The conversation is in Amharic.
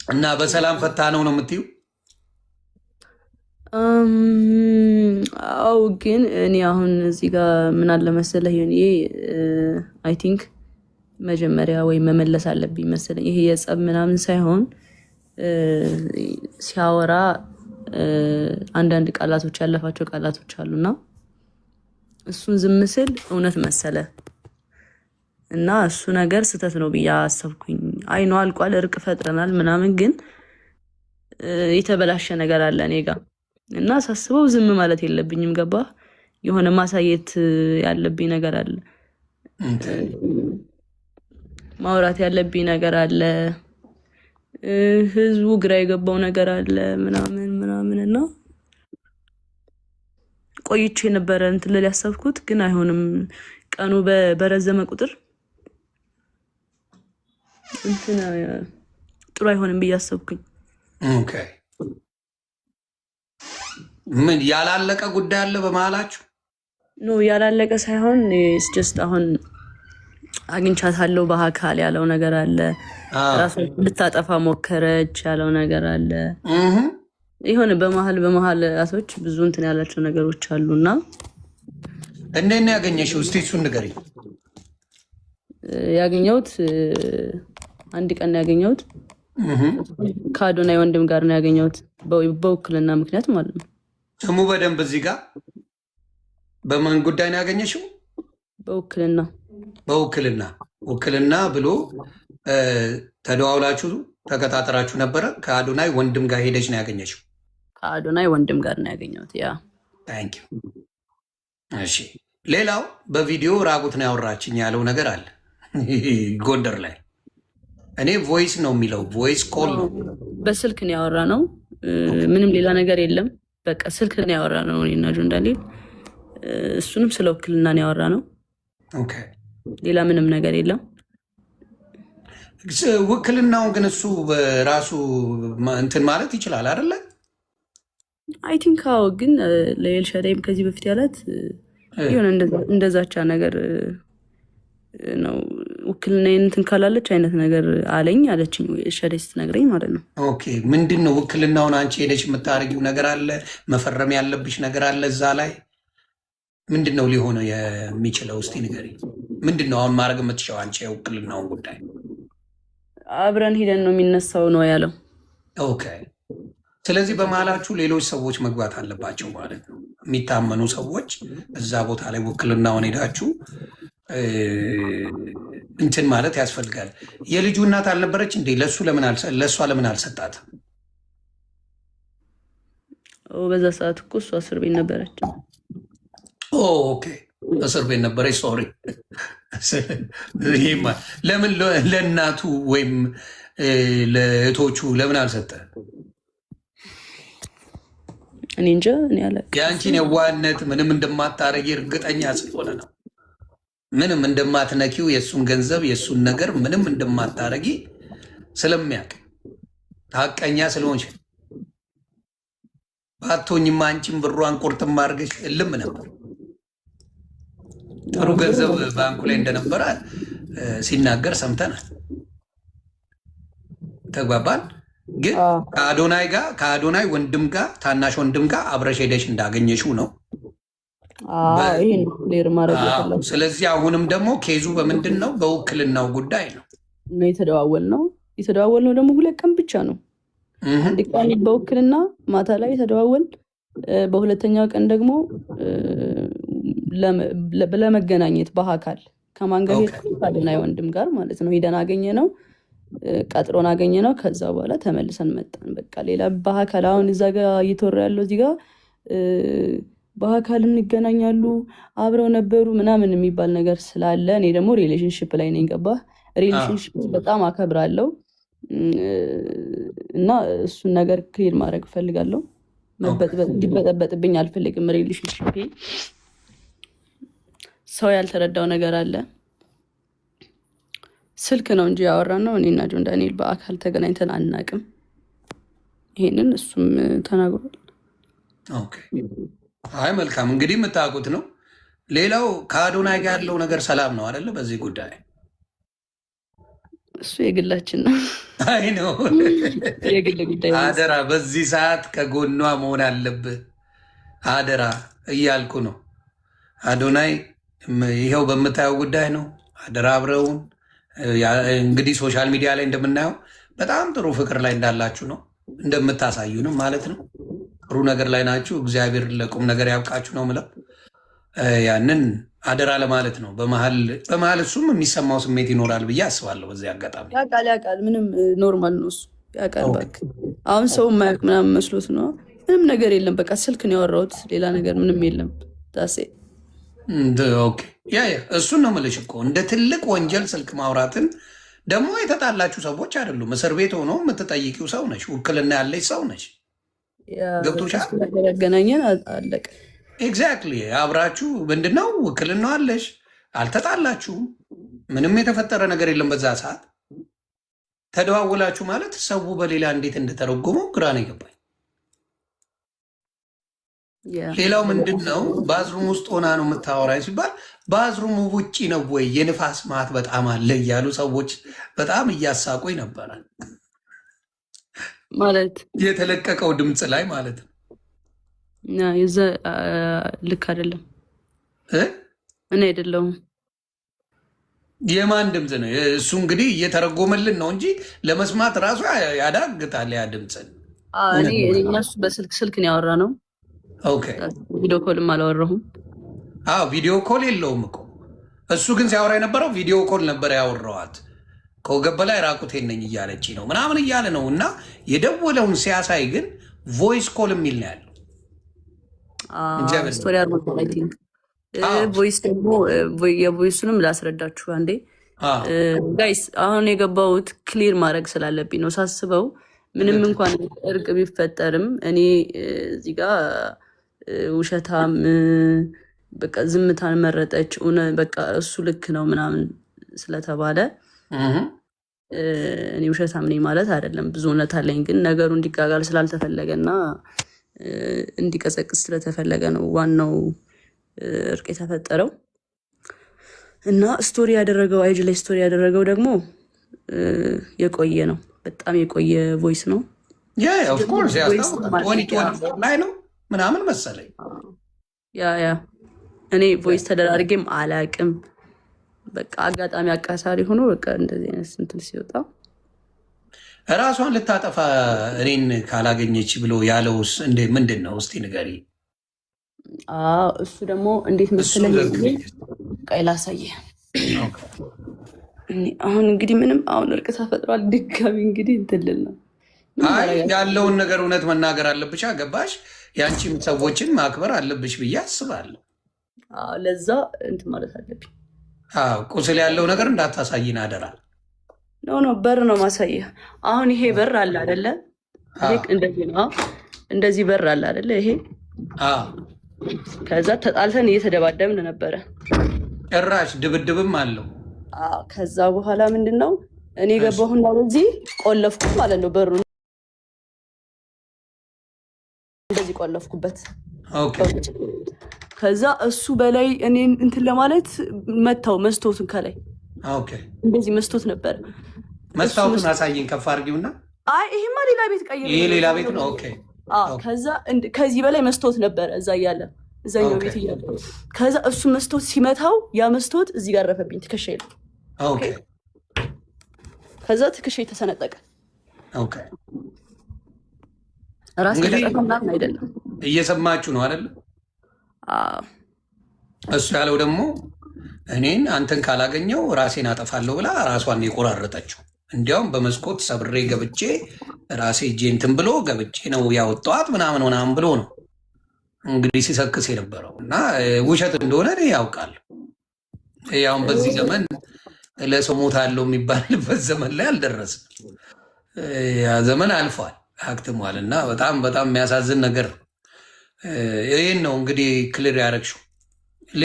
እና በሰላም ፈታ ነው የምትዩ? አው ግን እኔ አሁን እዚህ ጋር ምን አለ መሰለህ ይሄ አይ ቲንክ መጀመሪያ ወይ መመለስ አለብኝ መሰለኝ። ይሄ የጸብ ምናምን ሳይሆን ሲያወራ አንዳንድ ቃላቶች ያለፋቸው ቃላቶች አሉና እሱን ዝም ስል እውነት መሰለ እና እሱ ነገር ስህተት ነው ብዬ አሰብኩኝ። አይ ነው አልቋል፣ እርቅ ፈጥረናል ምናምን፣ ግን የተበላሸ ነገር አለ እኔ ጋር እና ሳስበው ዝም ማለት የለብኝም። ገባ? የሆነ ማሳየት ያለብኝ ነገር አለ፣ ማውራት ያለብኝ ነገር አለ፣ ህዝቡ ግራ የገባው ነገር አለ ምናምን ምናምን እና ቆይቼ ነበረ እንትን ልል ያሰብኩት፣ ግን አይሆንም። ቀኑ በረዘመ ቁጥር እንትን ጥሩ አይሆንም ብዬ አሰብኩኝ። ኦኬ። ምን ያላለቀ ጉዳይ አለ በመሀላችሁ? ኖ ያላለቀ ሳይሆን ጀስት አሁን አግኝቻታለሁ በአካል ያለው ነገር አለ። ራሱ ልታጠፋ ሞከረች ያለው ነገር አለ። የሆነ በመሀል ራሶች ብዙ እንትን ያላቸው ነገሮች አሉና እንዴት ነው ያገኘሽው? እስቲ እሱን ንገሪኝ። ያገኘሁት አንድ ቀን ነው ያገኘሁት። ከአዶናይ ወንድም ጋር ነው ያገኘሁት፣ በውክልና ምክንያት ማለት ነው። ስሙ በደንብ እዚህ ጋር በማን ጉዳይ ነው ያገኘሽው? በውክልና ውክልና ብሎ ተደዋውላችሁ ተቀጣጠራችሁ ነበረ? ከአዶናይ ወንድም ጋር ሄደች ነው ያገኘሽው? ከአዶናይ ወንድም ጋር ነው ያገኘሁት። ያ ታንኪ። እሺ፣ ሌላው በቪዲዮ ራቁት ነው ያወራችኝ ያለው ነገር አለ ጎንደር ላይ። እኔ ቮይስ ነው የሚለው፣ ቮይስ ኮል ነው፣ በስልክ ነው ያወራ ነው። ምንም ሌላ ነገር የለም። በቃ ስልክ ነው ያወራ ነው እኔና ጆን ዳንኤል። እሱንም ስለ ውክልና ነው ያወራ ነው። ኦኬ፣ ሌላ ምንም ነገር የለም። ውክልናውን ግን እሱ በራሱ እንትን ማለት ይችላል አይደለ? አይ ቲንክ አዎ። ግን ለኤልሻዳይም ከዚህ በፊት ያላት የሆነ እንደዛቻ ነገር ነው። ውክልና እንትን ካላለች አይነት ነገር አለኝ አለችኝ ኤልሻዳይ ስትነግረኝ ማለት ነው። ኦኬ፣ ምንድን ነው ውክልናውን አንቺ ሄደች የምታደርጊው ነገር አለ? መፈረም ያለብሽ ነገር አለ እዛ ላይ? ምንድን ነው ሊሆነ የሚችለው? እስቲ ንገሪኝ። ምንድን ነው አሁን ማድረግ የምትችለው አንቺ የውክልናውን ጉዳይ? አብረን ሂደን ነው የሚነሳው ነው ያለው። ኦኬ፣ ስለዚህ በመሀላችሁ ሌሎች ሰዎች መግባት አለባቸው ማለት ነው። የሚታመኑ ሰዎች እዛ ቦታ ላይ ውክልናውን ሄዳችሁ እንትን ማለት ያስፈልጋል። የልጁ እናት አልነበረች እንዴ? ለእሷ ለምን አልሰጣትም? በዛ ሰዓት እኮ እሷ እስር ቤት ነበረች። ኦኬ፣ እስር ቤት ነበረች። ሶሪ። ለምን ለእናቱ ወይም ለእህቶቹ ለምን አልሰጠ? እኔ እንጃ። እኔ አላውቅም። የአንቺን የዋህነት ምንም እንደማታረጊ እርግጠኛ ስለሆነ ነው። ምንም እንደማትነኪው የእሱን ገንዘብ የእሱን ነገር ምንም እንደማታረጊ ስለሚያውቅ ሀቀኛ ስለሆንሽ። ባቶኝማ አንቺን ብሯን ቁርጥም አድርገሽ እልም ነበር። ጥሩ ገንዘብ ባንኩ ላይ እንደነበረ ሲናገር ሰምተናል። ተግባባን። ግን ከአዶናይ ወንድም ጋር ታናሽ ወንድም ጋር አብረሽ ሄደሽ እንዳገኘሽው ነው። ስለዚህ አሁንም ደግሞ ኬዙ በምንድን ነው? በውክልናው ጉዳይ ነው የተደዋወልነው ደግሞ 2 ቀን ብቻ ነው። አንድ ቀን በውክልና ማታ ላይ ተደዋወል፣ በሁለተኛው ቀን ደግሞ ለመገናኘት በአካል ከማን ጋር ሄድኩ? ከአዶናይ ወንድም ጋር ማለት ነው። ሄደን አገኘ ነው፣ ቀጥሮን አገኘ ነው። ከዛ በኋላ ተመልሰን መጣን። በቃ ሌላ በአካል አሁን እዛ ጋር እየተወራ ያለው እዚህ ጋር በአካል እንገናኛሉ አብረው ነበሩ ምናምን የሚባል ነገር ስላለ እኔ ደግሞ ሪሌሽንሽፕ ላይ ነኝ። ገባህ? ሪሌሽንሽፕ በጣም አከብራለሁ እና እሱን ነገር ክሊር ማድረግ እፈልጋለሁ። እንዲበጠበጥብኝ አልፈልግም። ሪሌሽንሽፕ ሰው ያልተረዳው ነገር አለ። ስልክ ነው እንጂ ያወራን ነው። እኔና ጆን ዳንኤል በአካል ተገናኝተን አናቅም። ይሄንን እሱም ተናግሯል። አይ መልካም፣ እንግዲህ የምታውቁት ነው። ሌላው ከአዶናይ ጋር ያለው ነገር ሰላም ነው አይደለ? በዚህ ጉዳይ እሱ የግላችን ነው። አይ ነው የግል ጉዳይ ነው። አደራ፣ በዚህ ሰዓት ከጎኗ መሆን አለብህ። አደራ እያልኩ ነው። አዶናይ ይኸው በምታየው ጉዳይ ነው። አደራ አብረውን እንግዲህ ሶሻል ሚዲያ ላይ እንደምናየው በጣም ጥሩ ፍቅር ላይ እንዳላችሁ ነው እንደምታሳዩንም ማለት ነው። ጥሩ ነገር ላይ ናችሁ። እግዚአብሔር ለቁም ነገር ያብቃችሁ ነው ምለው። ያንን አደራ ለማለት ነው። በመሀል እሱም የሚሰማው ስሜት ይኖራል ብዬ አስባለሁ። በዚህ አጋጣሚ ያውቃል። ምንም ኖርማል ነው እሱ ያውቃል። በቃ አሁን ሰው የማያውቅ ምናምን መስሎት ነው። ምንም ነገር የለም። በቃ ስልክ ነው ያወራሁት፣ ሌላ ነገር ምንም የለም። ዳሴ እሱን ነው የምልሽ እኮ እንደ ትልቅ ወንጀል ስልክ ማውራትን ደግሞ የተጣላችሁ ሰዎች አይደሉም። እስር ቤት ሆኖ የምትጠይቂው ሰው ነች። ውክልና ያለች ሰው ነች። ገብቶሻል? ያገናኘን አለቀ። ኤግዛክትሊ አብራችሁ ምንድነው ውክልና አለሽ። አልተጣላችሁም። ምንም የተፈጠረ ነገር የለም። በዛ ሰዓት ተደዋውላችሁ ማለት ሰው በሌላ እንዴት እንደተረጎመው ግራ ነው የገባኝ። ሌላው ምንድን ነው ባዝሩም ውስጥ ሆና ነው የምታወራኝ ሲባል ባዝሩሙ ውጪ ነው ወይ የንፋስ ማት በጣም አለ እያሉ ሰዎች በጣም እያሳቁኝ ነበረ። ማለት የተለቀቀው ድምፅ ላይ ማለት ነው። የዛ ልክ አይደለም። እኔ አይደለሁም። የማን ድምፅ ነው እሱ? እንግዲህ እየተረጎመልን ነው እንጂ ለመስማት ራሱ ያዳግታል። ያ ድምፅን እነሱ በስልክ ነው ያወራ ነው። ቪዲዮ ኮልም አላወራሁም። ቪዲዮ ኮል የለውም እኮ እሱ ግን ሲያወራ የነበረው ቪዲዮ ኮል ነበረ ያወራዋት። ከወገብ በላይ ራቁቴን ነኝ እያለች ነው ምናምን እያለ ነው። እና የደወለውን ሲያሳይ ግን ቮይስ ኮል የሚል ነው ያለው። ስቶሪ ቮይስ ደግሞ የቮይሱንም ላስረዳችሁ አንዴ ጋይስ። አሁን የገባሁት ክሊር ማድረግ ስላለብኝ ነው ሳስበው። ምንም እንኳን እርቅ ቢፈጠርም እኔ እዚህ ጋር ውሸታም በቃ ዝምታን መረጠች በቃ እሱ ልክ ነው ምናምን ስለተባለ እኔ ውሸታም ነኝ ማለት አይደለም። ብዙ እውነት አለኝ። ግን ነገሩ እንዲጋጋል ስላልተፈለገና እንዲቀሰቅስ ስለተፈለገ ነው ዋናው እርቅ የተፈጠረው። እና ስቶሪ ያደረገው አይጅ ላይ ስቶሪ ያደረገው ደግሞ የቆየ ነው፣ በጣም የቆየ ቮይስ ነው። ላይ ነው ምናምን መሰለኝ። ያ እኔ ቮይስ ተደራርጌም አላቅም። በቃ አጋጣሚ አቃሳሪ ሆኖ በቃ እንደዚህ አይነት ስንትል ሲወጣ እራሷን ልታጠፋ እኔን ካላገኘች ብሎ ያለውስ ምንድን ነው? እስቲ ንገሪ። እሱ ደግሞ እንዴት መሰለኝ ቃይ ላሳየ። አሁን እንግዲህ ምንም አሁን እርቅ ተፈጥሯል። ድጋሚ እንግዲህ እንትልል ነው ያለውን ነገር እውነት መናገር አለብሽ። ገባሽ? ያንቺም ሰዎችን ማክበር አለብሽ ብዬ አስባለሁ። ለዛ እንትን ማለት አለብኝ። ቁስል ያለው ነገር እንዳታሳይን አደራ። ኖ በር ነው ማሳየ። አሁን ይሄ በር አለ አይደለ? እንደዚህ ነው። እንደዚህ በር አለ አይደለ? ይሄ ከዛ ተጣልተን እየተደባደብን ነበረ። ጭራሽ ድብድብም አለው። ከዛ በኋላ ምንድን ነው እኔ ገባሁና በዚህ ቆለፍኩ ማለት ነው። በሩ እንደዚህ ቆለፍኩበት። ከዛ እሱ በላይ እኔ እንትን ለማለት መታው መስታወቱን ከላይ እንደዚህ መስታወት ነበር። መስታወቱን አሳየኝ ከፍ አድርጊውና። ይሄማ ሌላ ቤት ቀይር። ይሄ ሌላ ቤት ነው። ከዛ ከዚህ በላይ መስታወት ነበረ እዛ እያለ እዛኛው ቤት እያለ። ከዛ እሱ መስታወት ሲመታው ያ መስታወት እዚህ ጋር ረፈብኝ ትከሻዬ ላይ። ከዛ ትከሻዬ ተሰነጠቀ። ራስ ተጠቀም ምናምን አይደለም። እየሰማችሁ ነው አይደለም? እሱ ያለው ደግሞ እኔን አንተን ካላገኘው ራሴን አጠፋለሁ ብላ ራሷን የቆራረጠችው። እንዲያውም በመስኮት ሰብሬ ገብቼ ራሴ እጄ እንትን ብሎ ገብቼ ነው ያወጣኋት ምናምን ብሎ ነው እንግዲህ ሲሰክስ የነበረው። እና ውሸት እንደሆነ እኔ ያውቃለሁ። ያውን በዚህ ዘመን ለሰው ሞታለሁ የሚባልበት ዘመን ላይ አልደረስም። ያ ዘመን አልፏል፣ አክትሟል። እና በጣም በጣም የሚያሳዝን ነገር ይህን ነው እንግዲህ ክሊር ያደረግሽው።